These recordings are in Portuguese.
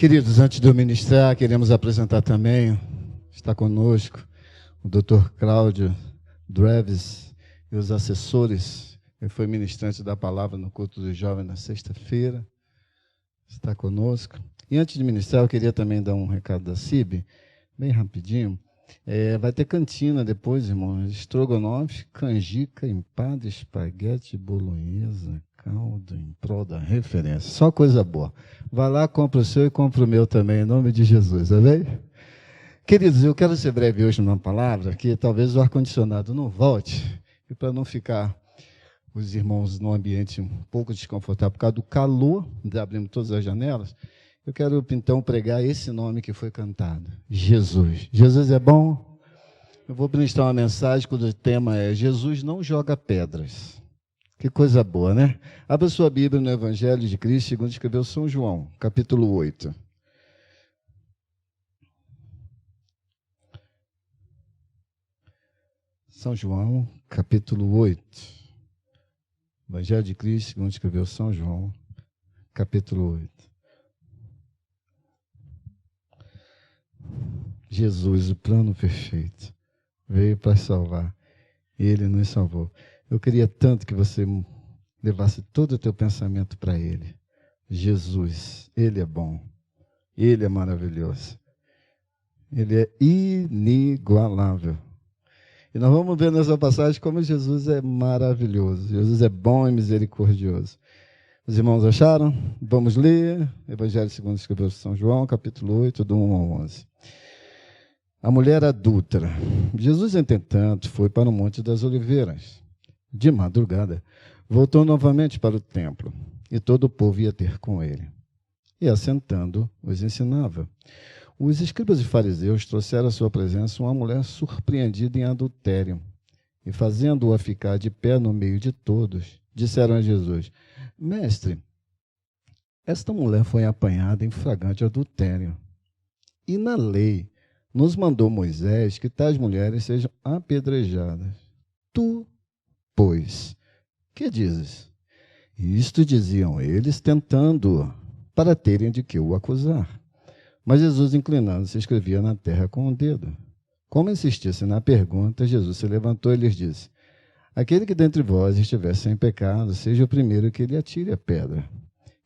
Queridos, antes de eu ministrar, queremos apresentar também, está conosco, o Dr. Cláudio Dreves e os assessores. Ele foi ministrante da palavra no culto dos jovens na sexta-feira, está conosco. E antes de ministrar, eu queria também dar um recado da CIB, bem rapidinho. Vai ter cantina depois, irmãos, estrogonofe, canjica, empada, espaguete, bolonhesa, caldo, em prol da referência. Só coisa boa. Vai lá, compra o seu e compra o meu também, em nome de Jesus, amém? Queridos, eu quero ser breve hoje numa palavra, que talvez o ar-condicionado não volte, e para não ficar os irmãos num ambiente um pouco desconfortável por causa do calor, abrimos todas as janelas, eu quero então pregar esse nome que foi cantado, Jesus. Jesus é bom? Eu vou ministrar uma mensagem cujo o tema é Jesus não joga pedras. Que coisa boa, né? Abra sua Bíblia no Evangelho de Cristo, segundo escreveu São João, capítulo 8. São João, capítulo 8. Evangelho de Cristo, segundo escreveu São João, capítulo 8. Jesus, o plano perfeito, veio para salvar, e Ele nos salvou. Eu queria tanto que você levasse todo o teu pensamento para Ele. Jesus, Ele é bom, Ele é maravilhoso, Ele é inigualável. E nós vamos ver nessa passagem como Jesus é maravilhoso, Jesus é bom e misericordioso. Os irmãos acharam? Vamos ler, Evangelho segundo escreveu São João, capítulo 8, do 1 ao 11. A mulher adúltera. Jesus, entretanto, foi para o Monte das Oliveiras. De madrugada, voltou novamente para o templo, e todo o povo ia ter com ele. E, assentando, os ensinava. Os escribas e fariseus trouxeram à sua presença uma mulher surpreendida em adultério, e, fazendo-a ficar de pé no meio de todos, disseram a Jesus: Mestre, esta mulher foi apanhada em flagrante adultério, e na lei nos mandou Moisés que tais mulheres sejam apedrejadas. Tu, pois, que dizes? Isto diziam eles, tentando-o, para terem de que o acusar. Mas Jesus, inclinando-se, escrevia na terra com o dedo. Como insistisse na pergunta, Jesus se levantou e lhes disse: Aquele que dentre vós estiver sem pecado, seja o primeiro que lhe atire a pedra.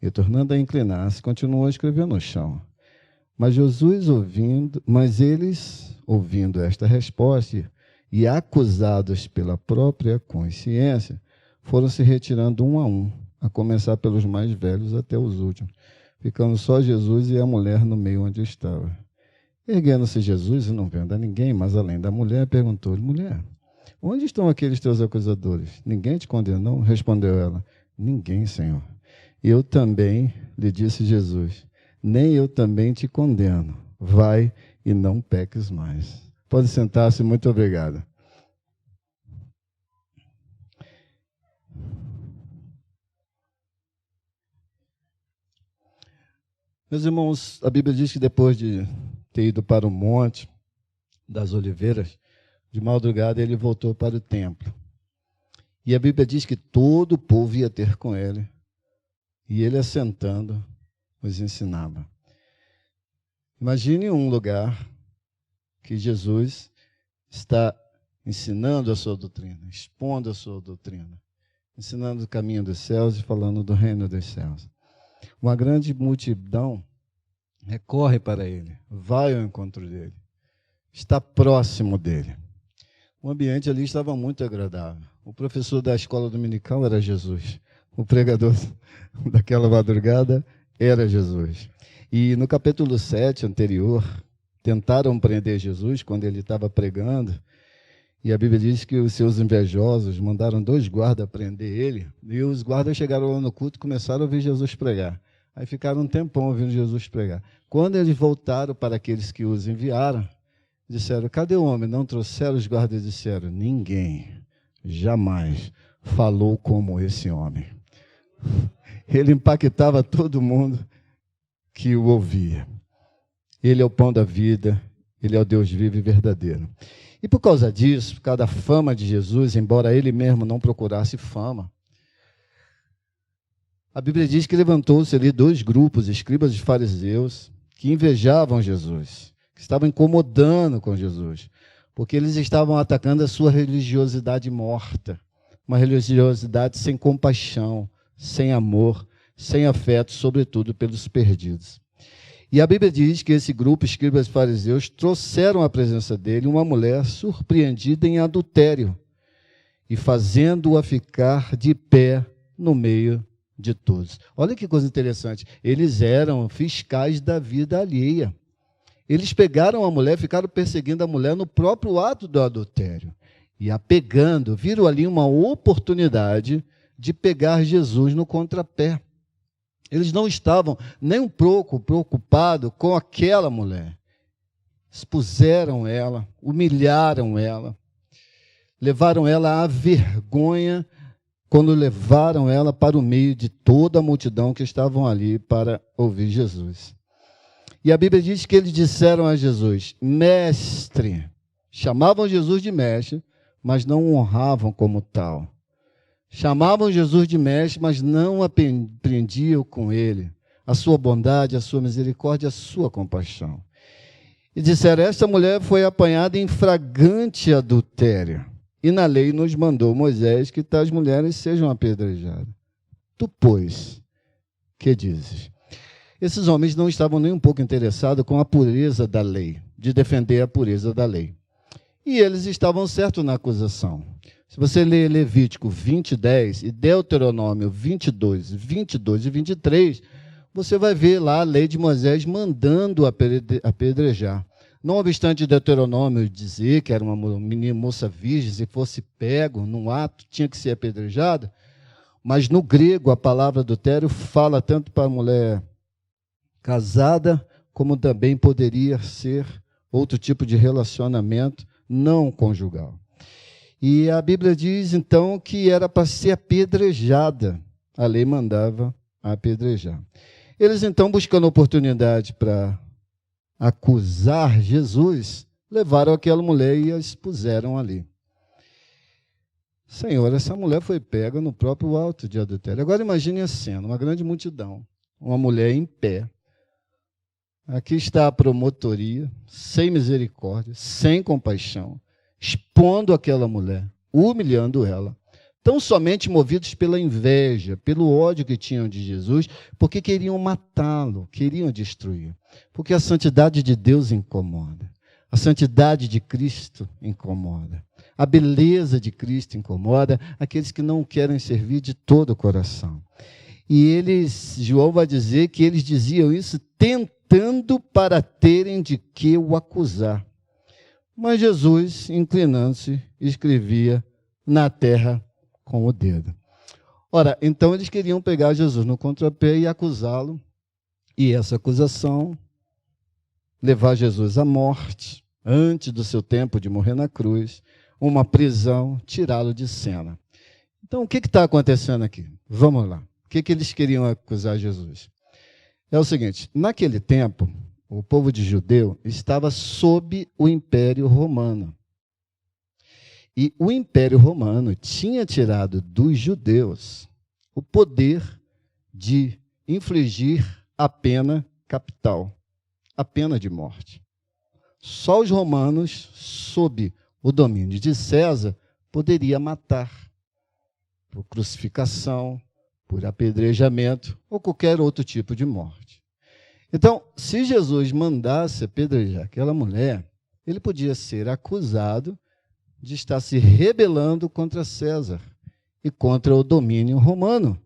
E, tornando a inclinar-se, continuou a escrever no chão. Mas eles, ouvindo esta resposta e acusados pela própria consciência, foram se retirando um, a começar pelos mais velhos até os últimos, ficando só Jesus e a mulher no meio onde estava. Erguendo-se Jesus e não vendo a ninguém, mas além da mulher, perguntou-lhe: Mulher, onde estão aqueles teus acusadores? Ninguém te condenou? Respondeu ela: Ninguém, Senhor. Eu também, lhe disse Jesus, nem eu também te condeno. Vai e não peques mais. Pode sentar-se, muito obrigado. Meus irmãos, a Bíblia diz que depois de ter ido para o Monte das Oliveiras, de madrugada ele voltou para o templo. E a Bíblia diz que todo o povo ia ter com ele. E ele, assentando, os ensinava. Imagine um lugar que Jesus está ensinando a sua doutrina, expondo a sua doutrina, ensinando o caminho dos céus e falando do reino dos céus. Uma grande multidão recorre para ele, vai ao encontro dele, está próximo dele. O ambiente ali estava muito agradável. O professor da escola dominical era Jesus. O pregador daquela madrugada era Jesus. E no capítulo 7 anterior, tentaram prender Jesus quando ele estava pregando, e a Bíblia diz que os seus invejosos mandaram 2 guardas prender ele, e os guardas chegaram lá no culto e começaram a ouvir Jesus pregar. Aí ficaram um tempão ouvindo Jesus pregar. Quando eles voltaram para aqueles que os enviaram, disseram: Cadê o homem? Não trouxeram? Os guardas disseram: Ninguém jamais falou como esse homem. Ele impactava todo mundo que o ouvia. Ele é o pão da vida, ele é o Deus vivo e verdadeiro. E por causa disso, por causa da fama de Jesus, embora ele mesmo não procurasse fama, a Bíblia diz que levantou-se ali 2 grupos, escribas e fariseus, que invejavam Jesus, que estavam incomodando com Jesus, porque eles estavam atacando a sua religiosidade morta, uma religiosidade sem compaixão, sem amor, sem afeto, sobretudo pelos perdidos. E a Bíblia diz que esse grupo, escribas e fariseus, trouxeram à presença dele uma mulher surpreendida em adultério e fazendo-a ficar de pé no meio de todos. Olha que coisa interessante. Eles eram fiscais da vida alheia. Eles pegaram a mulher, ficaram perseguindo a mulher no próprio ato do adultério. E a pegando, viram ali uma oportunidade de pegar Jesus no contrapé. Eles não estavam nem um pouco preocupados com aquela mulher. Expuseram ela, humilharam ela, levaram ela à vergonha quando levaram ela para o meio de toda a multidão que estavam ali para ouvir Jesus. E a Bíblia diz que eles disseram a Jesus, mestre. Chamavam Jesus de mestre, mas não o honravam como tal. Chamavam Jesus de mestre, mas não aprendiam com ele a sua bondade, a sua misericórdia, a sua compaixão. E disseram, esta mulher foi apanhada em flagrante adultério. E na lei nos mandou Moisés que tais mulheres sejam apedrejadas. Tu, pois, que dizes? Esses homens não estavam nem um pouco interessados com a pureza da lei, de defender a pureza da lei. E eles estavam certos na acusação. Se você ler Levítico 20:10 e Deuteronômio 22 e 23, você vai ver lá a lei de Moisés mandando apedrejar. Não obstante Deuteronômio dizer que era uma moça virgem, se fosse pego num ato, tinha que ser apedrejado, mas no grego a palavra adultério fala tanto para a mulher casada, como também poderia ser outro tipo de relacionamento não conjugal. E a Bíblia diz, então, que era para ser apedrejada. A lei mandava apedrejar. Eles, então, buscando oportunidade para acusar Jesus, levaram aquela mulher e a expuseram ali. Senhor, essa mulher foi pega no próprio ato de adultério. Agora imagine a cena, uma grande multidão, uma mulher em pé. Aqui está a promotoria, sem misericórdia, sem compaixão, expondo aquela mulher, humilhando ela, tão somente movidos pela inveja, pelo ódio que tinham de Jesus, porque queriam matá-lo, queriam destruir. Porque a santidade de Deus incomoda, a santidade de Cristo incomoda, a beleza de Cristo incomoda aqueles que não querem servir de todo o coração. E eles, João vai dizer que eles diziam isso tentando para terem de que o acusar. Mas Jesus, inclinando-se, escrevia na terra com o dedo. Ora, então eles queriam pegar Jesus no contrapé e acusá-lo, e essa acusação levar Jesus à morte, antes do seu tempo de morrer na cruz, uma prisão, tirá-lo de cena. Então, o que está acontecendo aqui? Vamos lá. O que eles queriam acusar Jesus? É o seguinte, naquele tempo, o povo de judeu estava sob o Império Romano. E o Império Romano tinha tirado dos judeus o poder de infligir a pena capital, a pena de morte. Só os romanos, sob o domínio de César, poderiam matar por crucificação, por apedrejamento ou qualquer outro tipo de morte. Então, se Jesus mandasse apedrejar aquela mulher, ele podia ser acusado de estar se rebelando contra César e contra o domínio romano,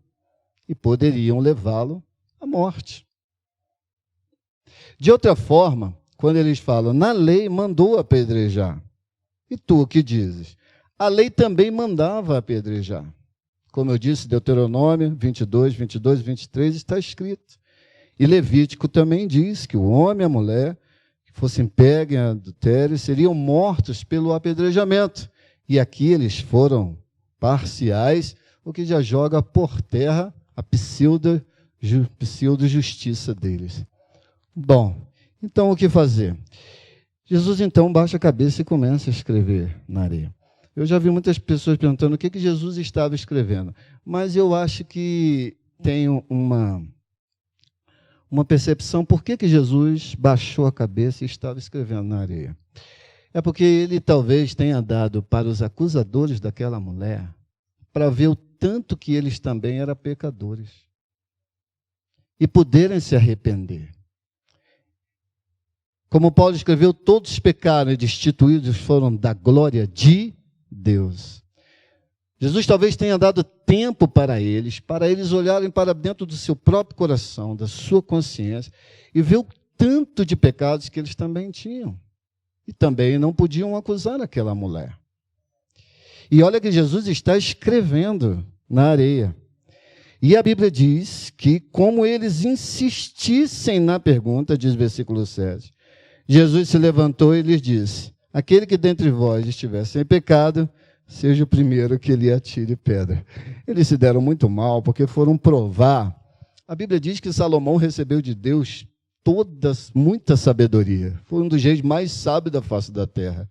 e poderiam levá-lo à morte. De outra forma, quando eles falam, na lei mandou apedrejar, e tu o que dizes? A lei também mandava apedrejar. Como eu disse, Deuteronômio 22, 22 e 23 está escrito. E Levítico também diz que o homem e a mulher que fossem pegos em adultério seriam mortos pelo apedrejamento. E aqui eles foram parciais, o que já joga por terra a pseudo-justiça deles. Bom, então o que fazer? Jesus então baixa a cabeça e começa a escrever na areia. Eu já vi muitas pessoas perguntando o que Jesus estava escrevendo, mas eu acho que tem uma percepção por que Jesus baixou a cabeça e estava escrevendo na areia. É porque ele talvez tenha dado para os acusadores daquela mulher para ver o tanto que eles também eram pecadores e poderem se arrepender. Como Paulo escreveu, todos pecaram e destituídos foram da glória de Deus. Jesus talvez tenha dado tempo para eles olharem para dentro do seu próprio coração, da sua consciência, e ver o tanto de pecados que eles também tinham. E também não podiam acusar aquela mulher. E olha que Jesus está escrevendo na areia. E a Bíblia diz que, como eles insistissem na pergunta, diz versículo 7, Jesus se levantou e lhes disse: aquele que dentre vós estiver sem pecado, seja o primeiro que lhe atire pedra. Eles se deram muito mal, porque foram provar. A Bíblia diz que Salomão recebeu de Deus muita sabedoria. Foi um dos reis mais sábios da face da terra.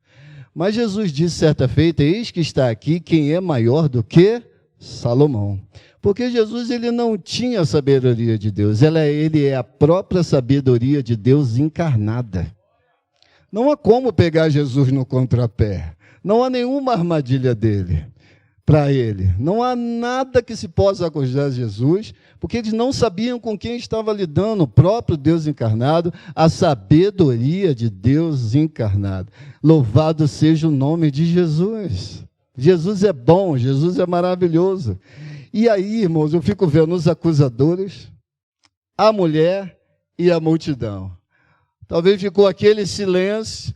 Mas Jesus disse certa feita: eis que está aqui quem é maior do que Salomão. Porque Jesus ele não tinha a sabedoria de Deus, ele é a própria sabedoria de Deus encarnada. Não há como pegar Jesus no contrapé. Não há nenhuma armadilha dele para ele. Não há nada que se possa acusar Jesus, porque eles não sabiam com quem estava lidando, o próprio Deus encarnado, a sabedoria de Deus encarnado. Louvado seja o nome de Jesus. Jesus é bom, Jesus é maravilhoso. E aí, irmãos, eu fico vendo os acusadores, a mulher e a multidão. Talvez ficou aquele silêncio,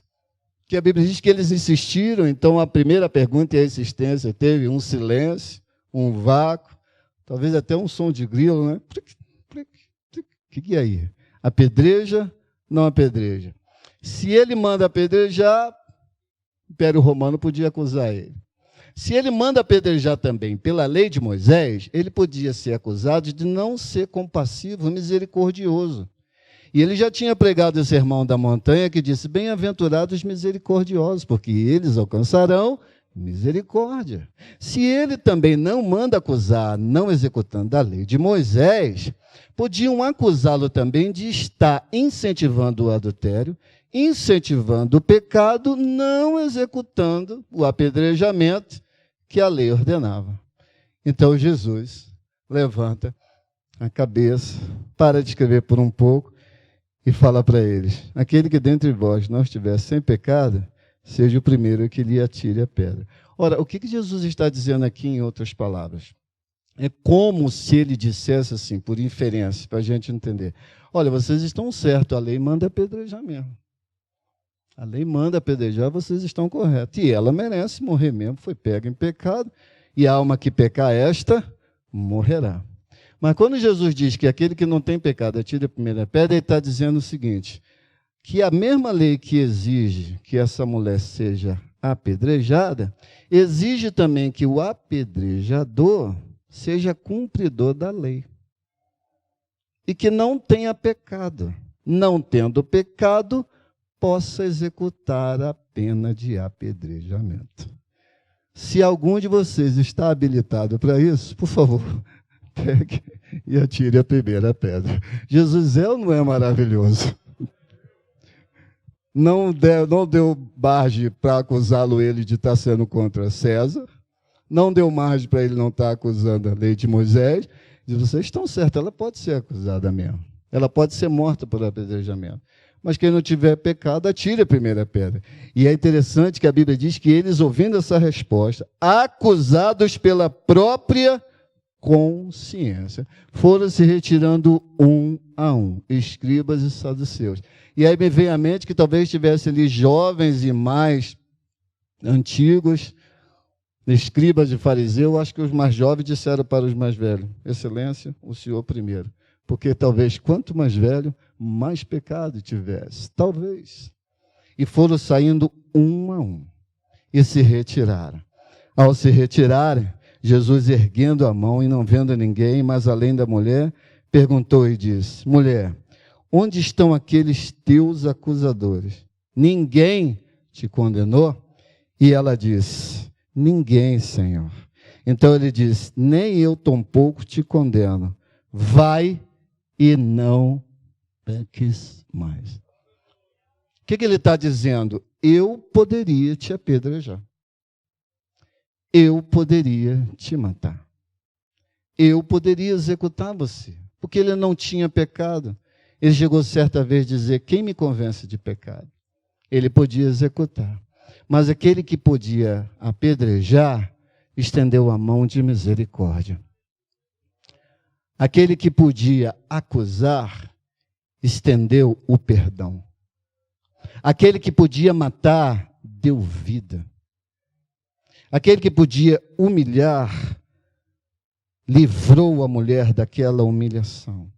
que a Bíblia diz que eles insistiram, então a primeira pergunta e a insistência teve um silêncio, um vácuo, talvez até um som de grilo, né? O que é aí? Apedreja, não apedreja. Se ele manda apedrejar, o Império Romano podia acusar ele. Se ele manda apedrejar também pela lei de Moisés, ele podia ser acusado de não ser compassivo, misericordioso. E ele já tinha pregado o sermão da montanha que disse: bem-aventurados os misericordiosos, porque eles alcançarão misericórdia. Se ele também não manda acusar, não executando a lei de Moisés, podiam acusá-lo também de estar incentivando o adultério, incentivando o pecado, não executando o apedrejamento que a lei ordenava. Então Jesus levanta a cabeça, para de escrever por um pouco, e fala para eles: aquele que dentre vós não estiver sem pecado, seja o primeiro que lhe atire a pedra. Ora, o que Jesus está dizendo aqui em outras palavras? É como se ele dissesse assim, por inferência, para a gente entender: olha, vocês estão certos, a lei manda apedrejar mesmo. A lei manda apedrejar, vocês estão corretos. E ela merece morrer mesmo, foi pega em pecado, e a alma que pecar esta, morrerá. Mas quando Jesus diz que aquele que não tem pecado atire a primeira pedra, ele está dizendo o seguinte: que a mesma lei que exige que essa mulher seja apedrejada, exige também que o apedrejador seja cumpridor da lei. E que não tenha pecado. Não tendo pecado, possa executar a pena de apedrejamento. Se algum de vocês está habilitado para isso, por favor, pegue e atire a primeira pedra. Jesus é ou não é maravilhoso? Não deu margem para acusá-lo ele de estar sendo contra César, não deu margem para ele não estar acusando a lei de Moisés. Diz: vocês estão certos, ela pode ser acusada mesmo. Ela pode ser morta por apedrejamento. Mas quem não tiver pecado, atire a primeira pedra. E é interessante que a Bíblia diz que eles, ouvindo essa resposta, acusados pela própria consciência, foram se retirando um a um, escribas e saduceus. E aí me vem à mente que talvez tivesse ali jovens e mais antigos, escribas e fariseus. Acho que os mais jovens disseram para os mais velhos: excelência, o senhor primeiro. Porque talvez quanto mais velho, mais pecado tivesse. Talvez. E foram saindo um a um. E se retiraram. Ao se retirarem, Jesus, erguendo a mão e não vendo ninguém, mas além da mulher, perguntou e disse: mulher, onde estão aqueles teus acusadores? Ninguém te condenou? E ela disse: ninguém, Senhor. Então ele disse: nem eu tampouco te condeno. Vai e não peques mais. O que ele está dizendo? Eu poderia te apedrejar. Eu poderia te matar. Eu poderia executar você. Porque ele não tinha pecado. Ele chegou certa vez a dizer, quem me convence de pecado? Ele podia executar. Mas aquele que podia apedrejar, estendeu a mão de misericórdia. Aquele que podia acusar, estendeu o perdão. Aquele que podia matar, deu vida. Aquele que podia humilhar, livrou a mulher daquela humilhação.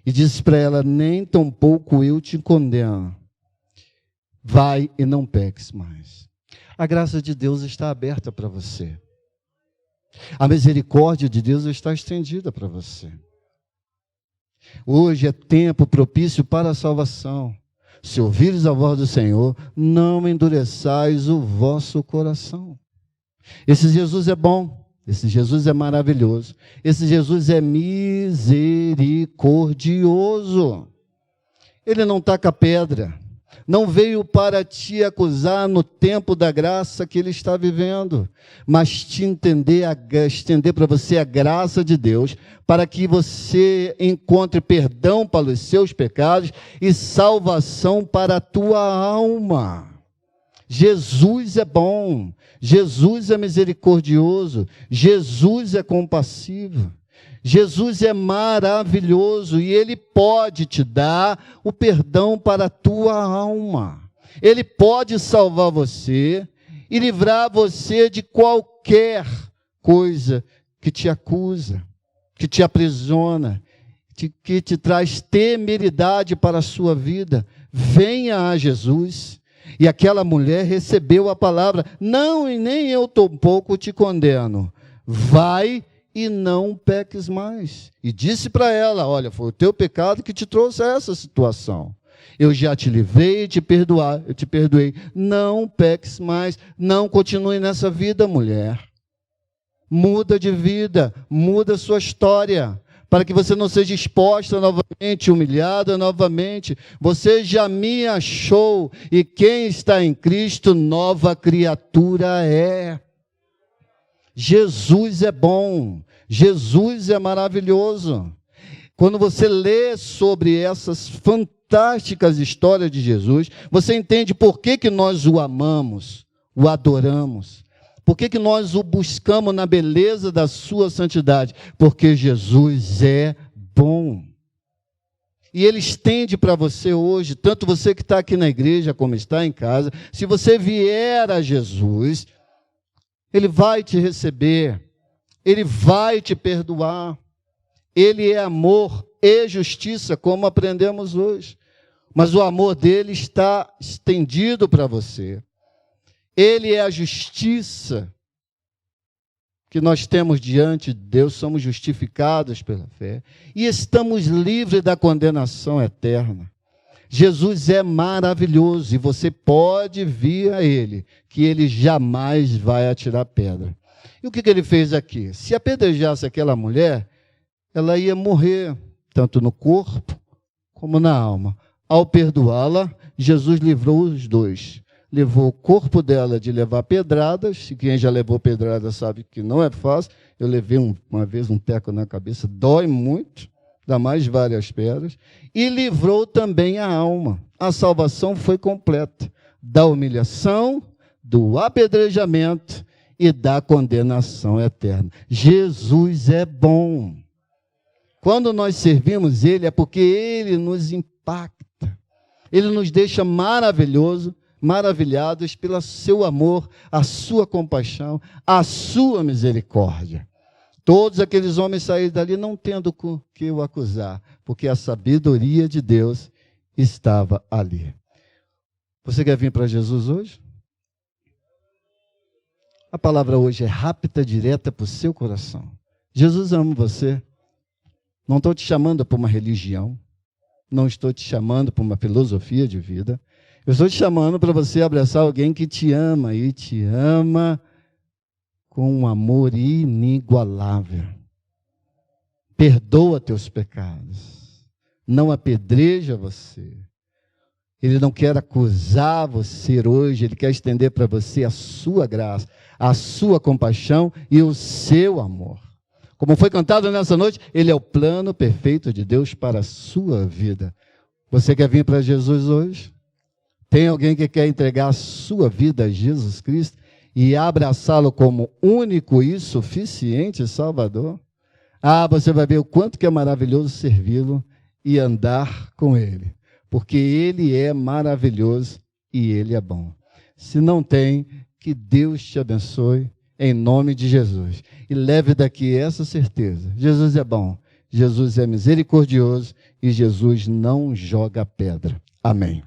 E disse para ela, nem tampouco eu te condeno. Vai e não peques mais. A graça de Deus está aberta para você. A misericórdia de Deus está estendida para você. Hoje é tempo propício para a salvação. Se ouvires a voz do Senhor, não endureçais o vosso coração. Esse Jesus é bom, esse Jesus é maravilhoso, esse Jesus é misericordioso. Ele não taca pedra, não veio para te acusar no tempo da graça que ele está vivendo, mas te estender para você a graça de Deus, para que você encontre perdão para os seus pecados e salvação para a tua alma. Jesus é bom, Jesus é misericordioso, Jesus é compassivo, Jesus é maravilhoso e Ele pode te dar o perdão para a tua alma. Ele pode salvar você e livrar você de qualquer coisa que te acusa, que te aprisiona, que te traz temeridade para a sua vida. Venha a Jesus. E aquela mulher recebeu a palavra, não, e nem eu tampouco te condeno. Vai e não peques mais. E disse para ela, olha, foi o teu pecado que te trouxe a essa situação. Eu já te livrei e eu te perdoei. Não peques mais, não continue nessa vida, mulher. Muda de vida, muda a sua história, para que você não seja exposta novamente, humilhada novamente. Você já me achou, e quem está em Cristo, nova criatura é. Jesus é bom, Jesus é maravilhoso. Quando você lê sobre essas fantásticas histórias de Jesus, você entende por que nós o amamos, o adoramos. Por que nós o buscamos na beleza da sua santidade? Porque Jesus é bom. E Ele estende para você hoje, tanto você que está aqui na igreja como está em casa, se você vier a Jesus, Ele vai te receber, Ele vai te perdoar. Ele é amor e justiça, como aprendemos hoje. Mas o amor dele está estendido para você. Ele é a justiça que nós temos diante de Deus, somos justificados pela fé e estamos livres da condenação eterna. Jesus é maravilhoso e você pode vir a Ele, que Ele jamais vai atirar pedra. E o que ele fez aqui? Se apedrejasse aquela mulher, ela ia morrer, tanto no corpo como na alma. Ao perdoá-la, Jesus livrou os dois. Levou o corpo dela de levar pedradas, e quem já levou pedrada sabe que não é fácil. Eu levei uma vez um teco na cabeça, dói muito, dá mais várias pedras, e livrou também a alma. A salvação foi completa, da humilhação, do apedrejamento e da condenação eterna. Jesus é bom. Quando nós servimos Ele, é porque Ele nos impacta, Ele nos deixa maravilhosos, maravilhados pelo seu amor, a sua compaixão, a sua misericórdia. Todos aqueles homens saíram dali não tendo com que o acusar, porque a sabedoria de Deus estava ali. Você quer vir para Jesus hoje? A palavra hoje é rápida, direta para o seu coração. Jesus ama você. Não estou te chamando para uma religião, não estou te chamando para uma filosofia de vida. Eu estou te chamando para você abraçar alguém que te ama, e te ama com um amor inigualável. Perdoa teus pecados. não apedreja você. Ele não quer acusar você hoje, ele quer estender para você a sua graça, a sua compaixão e o seu amor. Como foi cantado nessa noite, ele é o plano perfeito de Deus para a sua vida. Você quer vir para Jesus hoje? Tem alguém que quer entregar a sua vida a Jesus Cristo e abraçá-lo como único e suficiente Salvador? Você vai ver o quanto que é maravilhoso servi-lo e andar com ele, porque ele é maravilhoso e ele é bom. Se não tem, que Deus te abençoe em nome de Jesus. E leve daqui essa certeza: Jesus é bom, Jesus é misericordioso e Jesus não joga pedra. Amém.